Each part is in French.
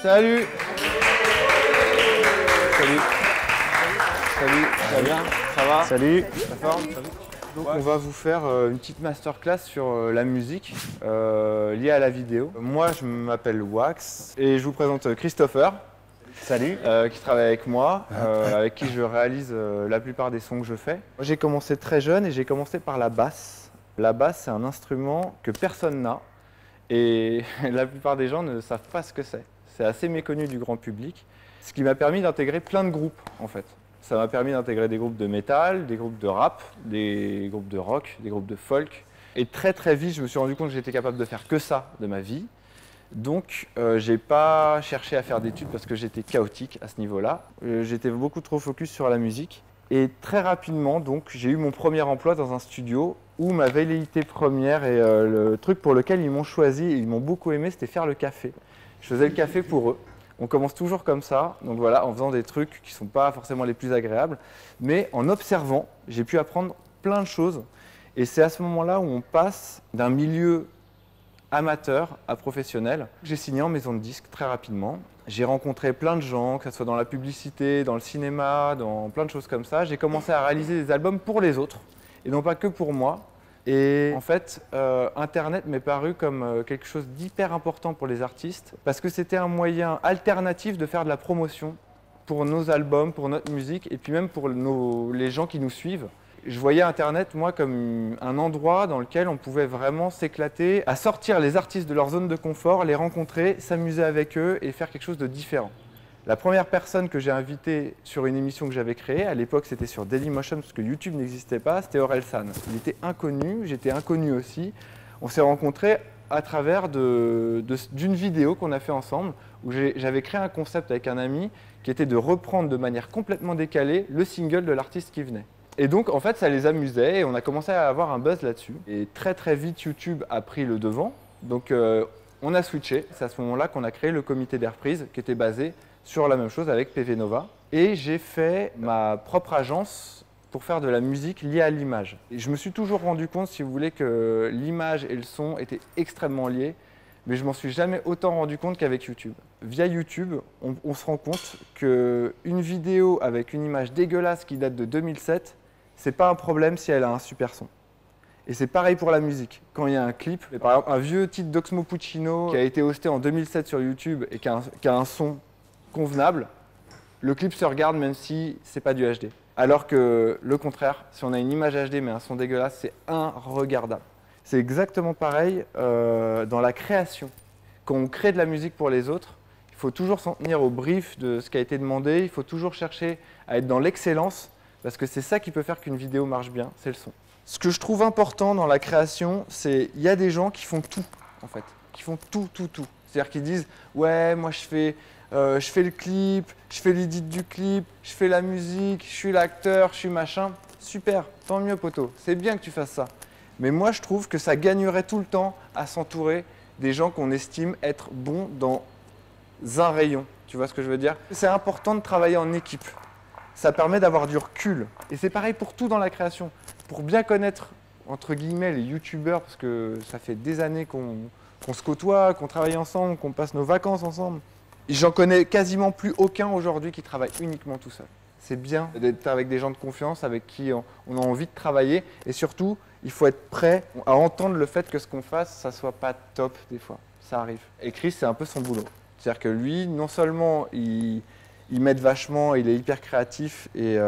Salut. Salut. Salut. Ça va bien? Ça va? Salut. La forme? Donc on va vous faire une petite masterclass sur la musique liée à la vidéo. Moi je m'appelle Wax et je vous présente Christopher. Salut. Qui travaille avec moi, avec qui je réalise la plupart des sons que je fais. J'ai commencé très jeune et j'ai commencé par la basse. La basse, c'est un instrument que personne n'a et la plupart des gens ne savent pas ce que c'est. C'est assez méconnu du grand public, ce qui m'a permis d'intégrer plein de groupes en fait. Ça m'a permis d'intégrer des groupes de métal, des groupes de rap, des groupes de rock, des groupes de folk. Et très très vite, je me suis rendu compte que j'étais capable de faire que ça de ma vie. Donc, j'ai pas cherché à faire d'études parce que j'étais chaotique à ce niveau-là. J'étais beaucoup trop focus sur la musique. Et très rapidement, donc, j'ai eu mon premier emploi dans un studio où ma velléité première et le truc pour lequel ils m'ont choisi et ils m'ont beaucoup aimé, c'était faire le café. Je faisais le café pour eux. On commence toujours comme ça, donc voilà, en faisant des trucs qui ne sont pas forcément les plus agréables. Mais en observant, j'ai pu apprendre plein de choses. Et c'est à ce moment-là où on passe d'un milieu amateur à professionnel. J'ai signé en maison de disques très rapidement. J'ai rencontré plein de gens, que ce soit dans la publicité, dans le cinéma, dans plein de choses comme ça. J'ai commencé à réaliser des albums pour les autres et non pas que pour moi. Et en fait, Internet m'est paru comme quelque chose d'hyper important pour les artistes parce que c'était un moyen alternatif de faire de la promotion pour nos albums, pour notre musique et puis même pour les gens qui nous suivent. Je voyais Internet, moi, comme un endroit dans lequel on pouvait vraiment s'éclater, à sortir les artistes de leur zone de confort, les rencontrer, s'amuser avec eux et faire quelque chose de différent. La première personne que j'ai invitée sur une émission que j'avais créée, à l'époque c'était sur Dailymotion parce que YouTube n'existait pas, c'était Orelsan. Il était inconnu, j'étais inconnu aussi. On s'est rencontrés à travers d'une vidéo qu'on a fait ensemble où j'avais créé un concept avec un ami qui était de reprendre de manière complètement décalée le single de l'artiste qui venait. Et donc, en fait, ça les amusait et on a commencé à avoir un buzz là-dessus. Et très, très vite, YouTube a pris le devant. Donc, on a switché. C'est à ce moment-là qu'on a créé le comité des reprises qui était basé sur la même chose avec PV Nova. Et j'ai fait ma propre agence pour faire de la musique liée à l'image. Et je me suis toujours rendu compte, si vous voulez, que l'image et le son étaient extrêmement liés. Mais je m'en suis jamais autant rendu compte qu'avec YouTube. Via YouTube, on se rend compte qu'une vidéo avec une image dégueulasse qui date de 2007, c'est pas un problème si elle a un super son. Et c'est pareil pour la musique. Quand il y a un clip, par exemple un vieux titre d'Oxmo Puccino qui a été hosté en 2007 sur YouTube et qui a un son convenable, le clip se regarde même si c'est pas du HD. Alors que le contraire, si on a une image HD mais un son dégueulasse, c'est inregardable. C'est exactement pareil dans la création. Quand on crée de la musique pour les autres, il faut toujours s'en tenir au brief de ce qui a été demandé, il faut toujours chercher à être dans l'excellence, parce que c'est ça qui peut faire qu'une vidéo marche bien, c'est le son. Ce que je trouve important dans la création, c'est qu'il y a des gens qui font tout, en fait. Qui font tout. C'est-à-dire qu'ils disent « Ouais, moi je fais le clip, je fais l'édit du clip, je fais la musique, je suis l'acteur, je suis machin. » Super, tant mieux poto, c'est bien que tu fasses ça. Mais moi je trouve que ça gagnerait tout le temps à s'entourer des gens qu'on estime être bons dans un rayon. Tu vois ce que je veux dire? C'est important de travailler en équipe. Ça permet d'avoir du recul. Et c'est pareil pour tout dans la création. Pour bien connaître, entre guillemets, les youtubeurs, parce que ça fait des années qu'on se côtoie, qu'on travaille ensemble, qu'on passe nos vacances ensemble. J'en connais quasiment plus aucun aujourd'hui qui travaille uniquement tout seul. C'est bien d'être avec des gens de confiance, avec qui on a envie de travailler. Et surtout, il faut être prêt à entendre le fait que ce qu'on fasse, ça soit pas top des fois. Ça arrive. Et Chris, c'est un peu son boulot. C'est-à-dire que lui, non seulement il m'aide vachement, il est hyper créatif et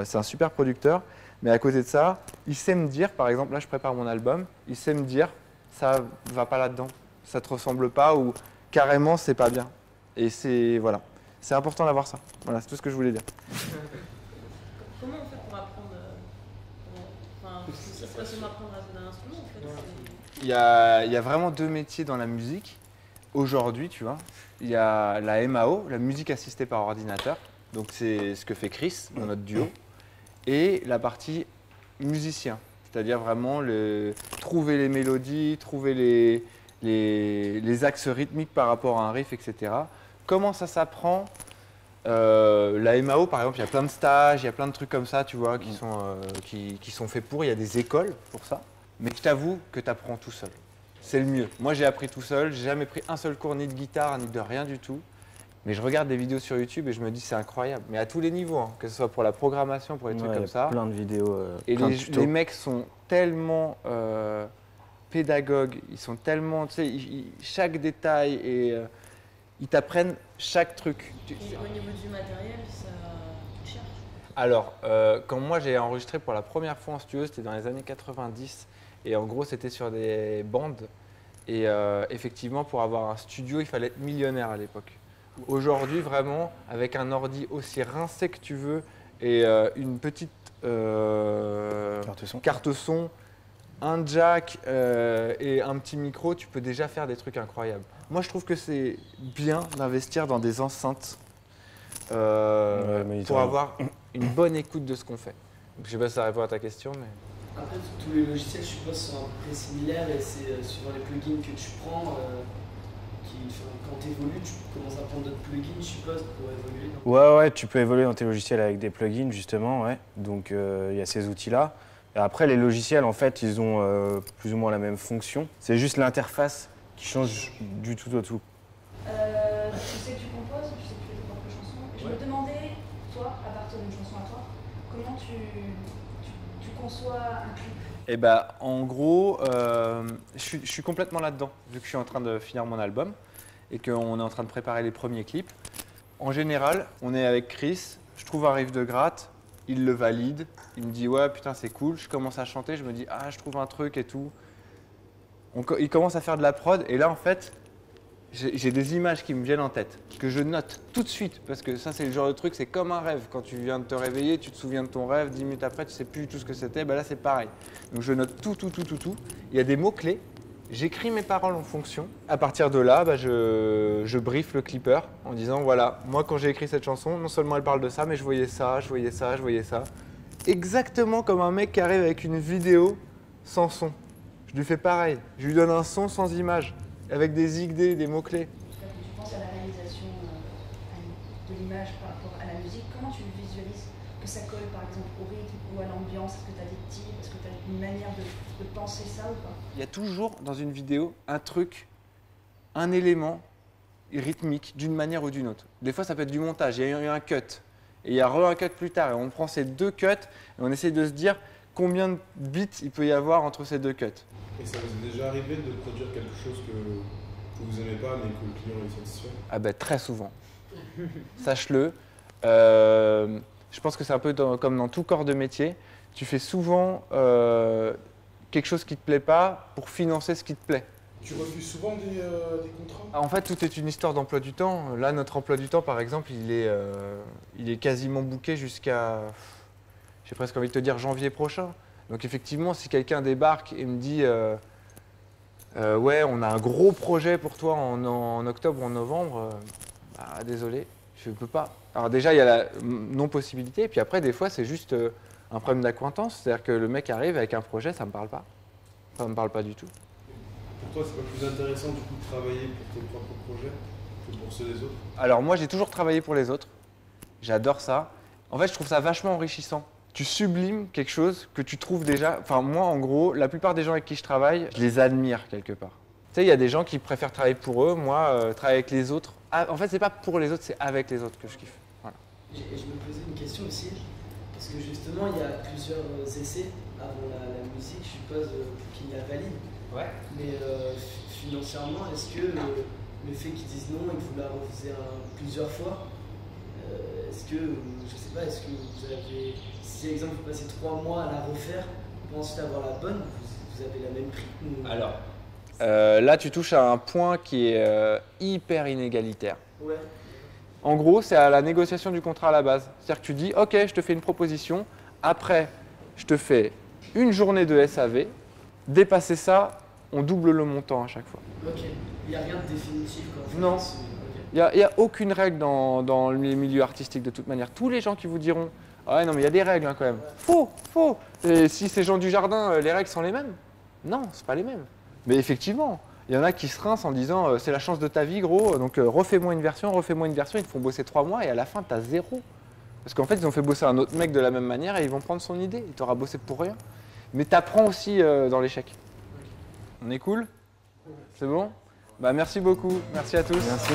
c'est un super producteur. Mais à côté de ça, il sait me dire, par exemple, là je prépare mon album, il sait me dire, ça va pas là-dedans, ça te ressemble pas ou carrément c'est pas bien. Et c'est voilà, c'est important d'avoir ça. Voilà, c'est tout ce que je voulais dire. Comment on fait pour apprendre ça se passe comment apprendre un instrument en fait? Il y a vraiment deux métiers dans la musique. Aujourd'hui, tu vois, il y a la MAO, la musique assistée par ordinateur. Donc c'est ce que fait Chris, dans notre duo. Et la partie musicien, c'est-à-dire vraiment trouver les mélodies, trouver les axes rythmiques par rapport à un riff, etc. Comment ça s'apprend? La MAO, par exemple, il y a plein de stages, il y a plein de trucs comme ça, tu vois, qui sont faits pour. Il y a des écoles pour ça. Mais je t'avoue que tu apprends tout seul. C'est le mieux. Moi, j'ai appris tout seul. J'ai jamais pris un seul cours ni de guitare, ni de rien du tout. Mais je regarde des vidéos sur YouTube et je me dis c'est incroyable. Mais à tous les niveaux, hein, que ce soit pour la programmation, pour les trucs comme ça. Plein de vidéos. Et plein de tutos. les mecs sont tellement pédagogues, ils sont tellement, tu sais, chaque détail et ils t'apprennent chaque truc. Et au niveau du matériel, ça coûte cher. Alors, quand moi j'ai enregistré pour la première fois en studio, c'était dans les années 90 et en gros c'était sur des bandes et effectivement pour avoir un studio il fallait être millionnaire à l'époque. Aujourd'hui vraiment avec un ordi aussi rincé que tu veux et une petite carte son, un jack et un petit micro, tu peux déjà faire des trucs incroyables. Moi je trouve que c'est bien d'investir dans des enceintes pour avoir une bonne écoute de ce qu'on fait. Donc, je sais pas si ça répond à ta question, mais... Après, tous les logiciels, je suppose, sont à peu près similaires et c'est suivant les plugins que tu prends, quand tu évolues, tu commences à prendre d'autres plugins, je suppose, pour évoluer. Ouais, tu peux évoluer dans tes logiciels avec des plugins, justement, ouais. Donc, il y a ces outils-là. Et après, les logiciels, en fait, ils ont plus ou moins la même fonction. C'est juste l'interface qui change du tout au tout. Tu sais que tu composes, tu sais que tu fais tes propres chansons. Et je me demandais, toi, à partir d'une chanson à toi, comment tu conçois un clip? Eh ben, en gros, je suis complètement là-dedans, vu que je suis en train de finir mon album et qu'on est en train de préparer les premiers clips. En général, on est avec Chris, je trouve un riff de gratte, il le valide, il me dit « ouais, putain, c'est cool », je commence à chanter, je me dis « ah, je trouve un truc et tout ». Il commence à faire de la prod et là, en fait, j'ai des images qui me viennent en tête, que je note tout de suite, parce que ça c'est le genre de truc, c'est comme un rêve. Quand tu viens de te réveiller, tu te souviens de ton rêve, 10 minutes après, tu sais plus du tout ce que c'était, ben là c'est pareil. Donc je note tout. Il y a des mots-clés, j'écris mes paroles en fonction. À partir de là, ben, je brief le clipper en disant voilà, moi quand j'ai écrit cette chanson, non seulement elle parle de ça, mais je voyais ça. Exactement comme un mec qui arrive avec une vidéo sans son. Je lui fais pareil, je lui donne un son sans image. Avec des idées, des mots-clés. Quand tu penses à la réalisation de l'image par rapport à la musique, comment tu le visualises? Que ça colle par exemple au rythme ou à l'ambiance? Est-ce que tu as des tips? Est-ce que tu as une manière de penser ça ou pas? Il y a toujours dans une vidéo un truc, un élément rythmique d'une manière ou d'une autre. Des fois ça peut être du montage, il y a eu un cut et il y a un cut plus tard et on prend ces deux cuts et on essaie de se dire combien de bits il peut y avoir entre ces deux cuts. Et ça vous est déjà arrivé de produire quelque chose que vous n'aimez pas mais que le client est satisfait? Ah ben très souvent. Sache-le. Je pense que c'est un peu comme dans tout corps de métier. Tu fais souvent quelque chose qui ne te plaît pas pour financer ce qui te plaît. Tu refuses souvent des contrats? En fait, tout est une histoire d'emploi du temps. Là, notre emploi du temps, par exemple, il est quasiment booké jusqu'à, j'ai presque envie de te dire, janvier prochain. Donc effectivement, si quelqu'un débarque et me dit ouais, on a un gros projet pour toi en octobre ou en novembre, bah, désolé, je ne peux pas. Alors déjà, il y a la non-possibilité, et puis après, des fois, c'est juste un problème d'acquaintance. C'est-à-dire que le mec arrive avec un projet, ça ne me parle pas. Ça ne me parle pas du tout. Pour toi, c'est pas plus intéressant du coup de travailler pour tes propres projets que pour ceux des autres? Alors moi, j'ai toujours travaillé pour les autres. J'adore ça. En fait, je trouve ça vachement enrichissant. Tu sublimes quelque chose que tu trouves déjà... Enfin, moi, en gros, la plupart des gens avec qui je travaille, je les admire quelque part. Tu sais, il y a des gens qui préfèrent travailler pour eux. Moi, travailler avec les autres... Ah, en fait, c'est pas pour les autres, c'est avec les autres que je kiffe. Voilà. Et je me posais une question aussi, parce que justement, il y a plusieurs essais avant la musique, je suppose, qui la valident. Ouais. Mais financièrement, est-ce que le fait qu'ils disent non et que vous la refaisez plusieurs fois, est-ce que, je sais pas, est-ce que vous avez, si par exemple vous passez 3 mois à la refaire pour ensuite avoir la bonne, vous avez la même prix ou... Alors, là tu touches à un point qui est hyper inégalitaire. Ouais. En gros, c'est à la négociation du contrat à la base. C'est-à-dire que tu dis, ok, je te fais une proposition, après je te fais une journée de SAV, dépasser ça, on double le montant à chaque fois. Ok, il n'y a rien de définitif quand Non. Il n'y a aucune règle dans les milieux artistiques de toute manière. Tous les gens qui vous diront « Ah ouais, non, mais il y a des règles hein, quand même. » Faux. Et si c'est Jean Dujardin, les règles sont les mêmes? Non, c'est pas les mêmes. Mais effectivement, il y en a qui se rincent en disant « C'est la chance de ta vie, gros, donc refais-moi une version. » Ils te font bosser 3 mois et à la fin, tu as 0. Parce qu'en fait, ils ont fait bosser un autre mec de la même manière et ils vont prendre son idée. Il t'aura bossé pour rien. Mais tu apprends aussi dans l'échec. On est cool? C'est bon? Bah, merci beaucoup. Merci à tous. Merci.